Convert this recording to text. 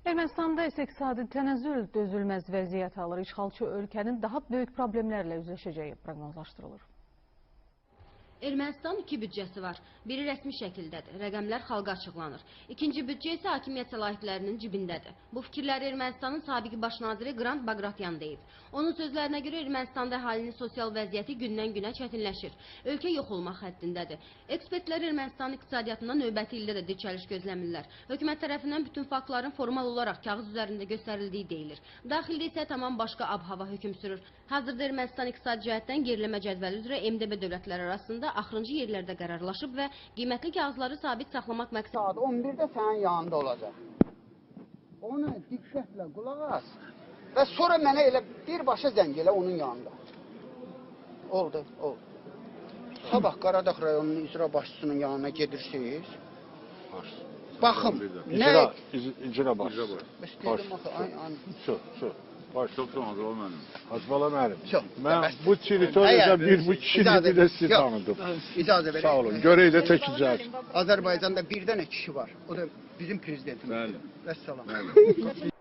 Ermənistanda isə iqtisadi tənəzzül dözülməz vəziyyət alır. İşğalçı ölkənin daha böyük problemlərlə üzləşəcəyi proqnozlaşdırılır. Ermənistan 2 büdcəsi var. Biri rəsmi şəkildədir. Rəqəmlər xalqa açıqlanır. İkinci büdcə isə hakimiyyət səlahiyyətlərinin cibindədir. Bu fikirləri Ermənistanın sabiqi baş naziri Qrant Baqratyan deyib. Onun sözlərinə görə Ermənistanda əhalinin sosial vəziyyəti gündən günə çətinləşir. Ölkə yox olmaq həddindədir. Ekspertlər Ermənistanın iqtisadiyyatında növbəti ildə də dirçəliş gözləmirlər. Hökumət tərəfindən bütün faktların formal olaraq kağız üzərində göstərildiyi deyilir. Daxildə isə tamam başqa ab-hava hökm sürür. Hazırda Ermənistan iqtisadi cəhətdən geriləmə cədvəli üzrə MDB dövlətləri arasında axırıncı yerlərdə qərarlaşıb və qiymətli kağızları sabit saxlamaq məqsədi. Saat 11-də sənin yanında olacaq. Onu diqqətlə qulaq as və sonra mənə elə birbaşa zəng elə onun yanında. Oldu. Sabah Qaradağ rayonunun icra başçısının yanına gedirsiniz. Baxın, nə? İcra başçısı. Çok tanıdı o mənim. Hazbala mənim. Mən bu teritoriyada bu kişini bir də sizi tanıdım. İcazə verin. Sağ olun. Görək də təkcə. Azərbaycanda bir dənə kişi var. O da bizim prezidentimiz. Bəli. Vəssalam.